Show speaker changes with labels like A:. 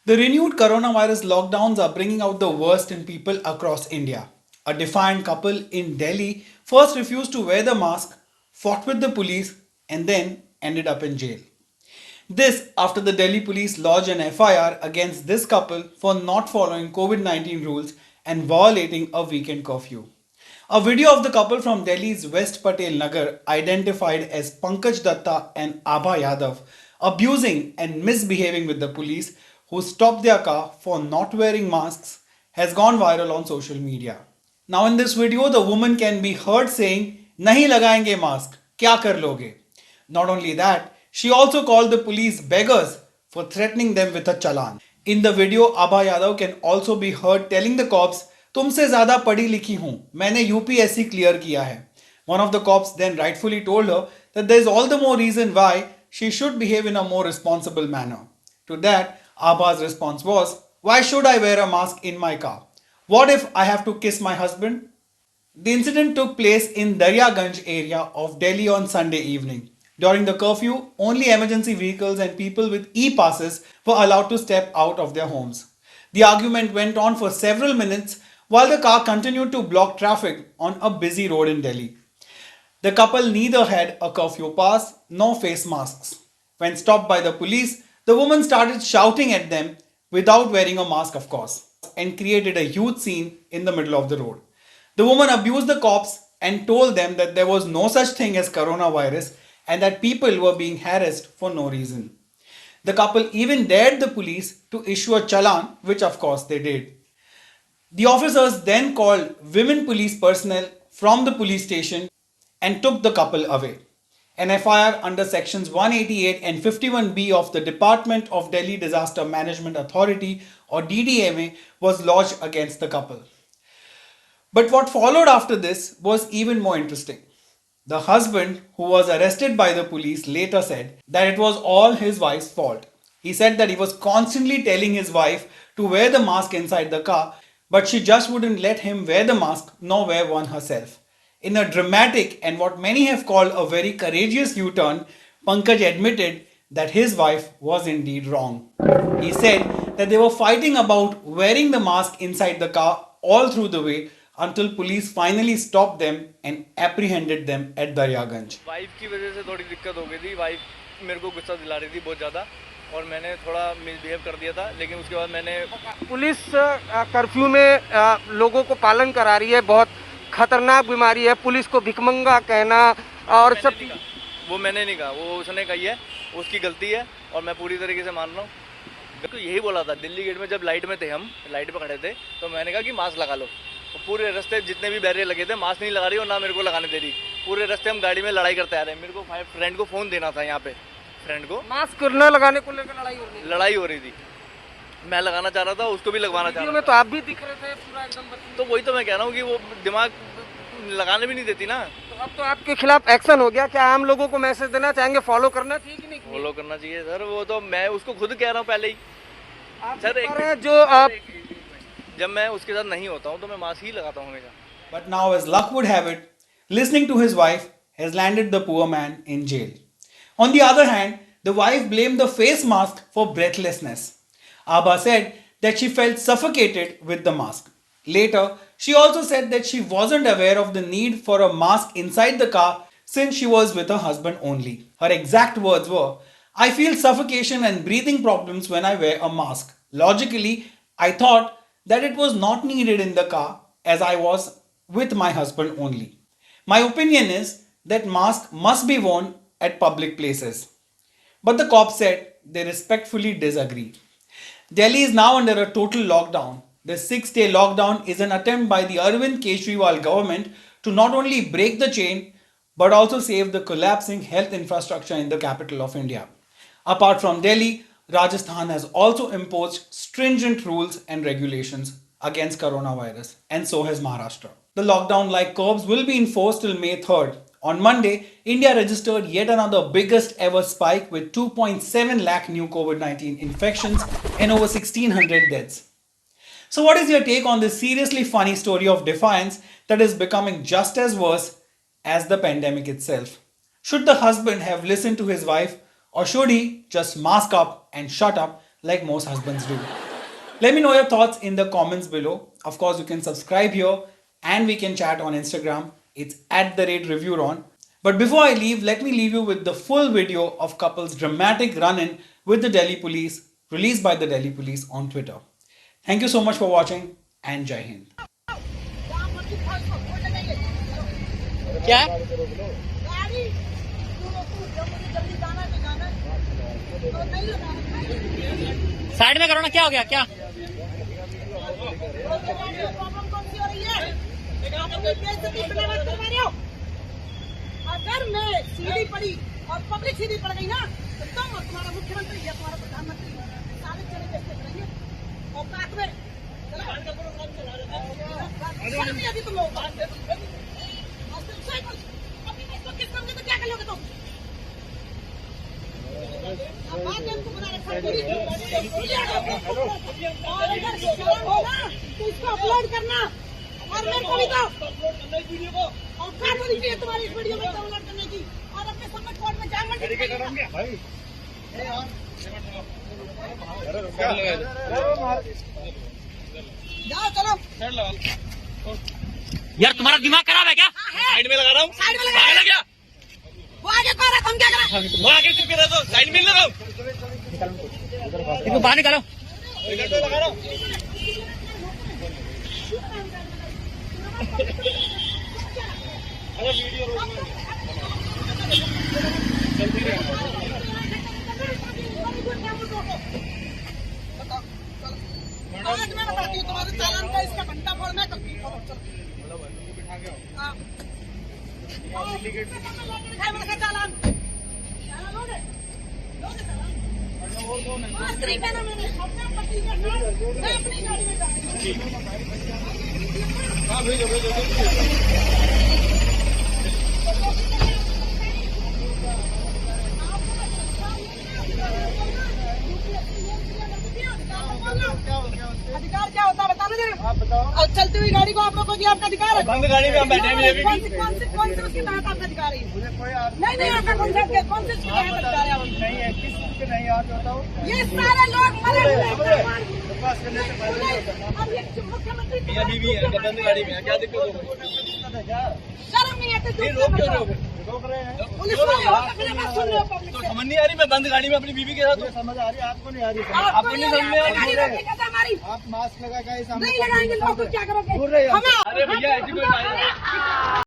A: The renewed coronavirus lockdowns are bringing out the worst in people across India. A defiant couple in Delhi first refused to wear the mask, fought with the police, and then ended up in jail. This after the Delhi police lodged an FIR against this couple for not following COVID 19 rules and violating a weekend curfew. A video of the couple from Delhi's West Patel Nagar, identified as Pankaj Datta and Abha Yadav, abusing and misbehaving with the police who stopped their car for not wearing masks, has gone viral on social media. Now, in this video, the woman can be heard saying, "Nahi lagayenge mask, kya kar loge?" Not only that, she also called the police beggars for threatening them with a challan. In the video, Abha Yadav can also be heard telling the cops, "तुमसे ज़्यादा पढ़ी लिखी हूँ, मैंने UPSC clear किया है." One of the cops then rightfully told her that there is all the more reason why she should behave in a more responsible manner. To that, Abha's response was, "Why should I wear a mask in my car? What if I have to kiss my husband?" The incident took place in Daryaganj area of Delhi on Sunday evening. During the curfew, only emergency vehicles and people with e-passes were allowed to step out of their homes. The argument went on for several minutes while the car continued to block traffic on a busy road in Delhi. The couple neither had a curfew pass nor face masks. When stopped by the police, the woman started shouting at them without wearing a mask, of course, and created a huge scene in the middle of the road. The woman abused the cops and told them that there was no such thing as coronavirus and that people were being harassed for no reason. The couple even dared the police to issue a challan, which of course they did. The officers then called women police personnel from the police station and took the couple away. An FIR under sections 188 and 51B of the Department of Delhi Disaster Management Authority or DDMA was lodged against the couple. But what followed after this was even more interesting. The husband, who was arrested by the police, later said that it was all his wife's fault. He said that he was constantly telling his wife to wear the mask inside the car, but she just wouldn't let him wear the mask nor wear one herself. In a dramatic and what many have called a very courageous U turn, Pankaj admitted that his wife was indeed wrong. He said that they were fighting about wearing the mask inside the car all through the way until police finally stopped them and apprehended them at Daryaganj.
B: Wife की वजह से थोड़ी दिक्कत हो गई थी। Wife मेरे को गुस्सा दिला रही थी बहुत ज़्यादा और मैंने थोड़ा मिसबिहेव कर दिया था, लेकिन उसके बाद मैंने
C: पुलिस कर्फ्यू में लोगों को पालन करा रही है। बहुत खतरनाक बीमारी है, पुलिस को भिखमंगा कहना और सब
B: वो मैंने नहीं कहा, वो उसने कही है, उसकी गलती है और मैं पूरी तरीके से मान रहा हूँ। तो यही बोला था दिल्ली गेट में, जब लाइट में थे, हम लाइट पे खड़े थे, तो मैंने कहा कि मास्क लगा लो। तो पूरे रास्ते जितने भी बैरियर लगे थे, मास्क नहीं लगा रही और ना मेरे को लगाने दे रही। पूरे रास्ते हम गाड़ी में लड़ाई करते आ रहे हैं। मेरे को फ्रेंड को फ़ोन देना था, यहाँ पे फ्रेंड को
C: मास्क न लगाने को लेकर लड़ाई हो रही
B: थी। मैं लगाना चाह रहा था, उसको भी लगवाना चाह रहा था।
C: तो आप भी दिख रहे थे पूरा एकदम।
B: तो वही तो मैं कह रहा हूँ कि वो दिमाग लगाने भी नहीं देती ना।
C: तो अब तो आपके खिलाफ एक्शन हो गया। क्या आम लोगों को मैसेज देना चाहेंगे, फॉलो करना चाहिए कि नहीं?
B: फॉलो करना चाहिए सर। वो तो मैं उसको खुद कह रहा हूँ पहले ही सर। जब मैं उसके साथ नहीं होता हूँ तो मैं मास्क ही लगाता हूँ हमेशा।
A: But now, as luck would have it, listening to his wife has landed the poor man in jail. On the other hand, the wife blamed the face mask for breathlessness. Abha said that she felt suffocated with the mask. Later, she also said that she wasn't aware of the need for a mask inside the car since she was with her husband only. Her exact words were, "I feel suffocation and breathing problems when I wear a mask. Logically, I thought that it was not needed in the car as I was with my husband only. My opinion is that mask must be worn at public places." But the cops said they respectfully disagree. Delhi is now under a total lockdown. The 6-day lockdown is an attempt by the Arvind Kejriwal government to not only break the chain but also save the collapsing health infrastructure in the capital of India. Apart from Delhi, Rajasthan has also imposed stringent rules and regulations against coronavirus, and so has Maharashtra. The lockdown-like curbs will be enforced till May 3rd. On Monday, India registered yet another biggest ever spike with 2.7 lakh new COVID-19 infections and over 1,600 deaths. So what is your take on this seriously funny story of defiance that is becoming just as worse as the pandemic itself? Should the husband have listened to his wife, or should he just mask up and shut up like most husbands do. Let me know your thoughts in the comments below. Of course, you can subscribe here and we can chat on Instagram. It's @ReviewRon. But before I leave, let me leave you with the full video of couple's dramatic run-in with the Delhi police, released by the Delhi police on Twitter. Thank you so much for watching and Jai Hind.
D: क्या side में करो ना, क्या हो गया क्या?
E: अगर मैं सीधी पड़ी और पब्लिक सीधी पड़ गई ना तो तुम और तुम्हारा मुख्यमंत्री या तुम्हारा प्रधानमंत्री सारे चले कैसे करेंगे और काट में यदि तुम लोग बात दे किस करोगे तो क्या कर लोगे तुम? बात तुमको बना रखा है और अगर शर्म हो ना तो इसको अपलोड करना और मेरे को भी दो और काट होनी चाहिए तुम्हारी इस वीडियो में डाउनलोड करने की और अपने सबमिट कोड में जामन जाओ चलो
D: यार तुम्हारा दिमाग खराब है क्या?
B: साइड में लगा रहा हूँ,
E: साइड में लगा
B: क्या
E: वो आगे कह रहा तुम क्या कर रहे हो?
B: वो आगे चुप के रह दो, साइड में लगा
D: इसको बाहर निकालो।
B: लगा रहा हूँ।
E: आज मैं बताती हूँ तुम्हारे चालान का इसका घंटा फोड़ना है कभी चालान तरीका ना मैंने अपने पति के साथ मैं अपनी गाड़ी में अधिकार क्या होता है बताना जरा। आप बताओ। अब चलती हुई गाड़ी को आप लोगों को आपका अधिकार है।
B: बंद गाड़ी में हम बैठे हैं
E: कौन से उसके तहत आपका अधिकार है? नहीं आपका कौन से उसके तहत अधिकार है?
B: नहीं है, किस चीज के नहीं याद बताओ।
E: ये सारे लोग मरे हुए हैं। अब ये मुख्यमंत्री
B: बीवी है, बंद गाड़ी में क्या दिक्कत हो गई?
E: शर्म नहीं आती
B: रोक रहे हैं,
E: पुलिस वाले हो तो फिर बात सुन रहे हो पब्लिक
B: तो
E: से।
B: समझ नहीं आ रही, मैं बंद गाड़ी में अपनी बीवी के साथ हूँ।
F: समझ आ रही है, आपको नहीं आ रही समझ।
E: आपको
B: नहीं समझ में आ रही
E: गाड़ी रोकी कैसे हमारी?
F: आप मास्क लगा के
E: नहीं लगाएंगे लोग तो क्या करोगे?
B: अरे भैया ऐसी कोई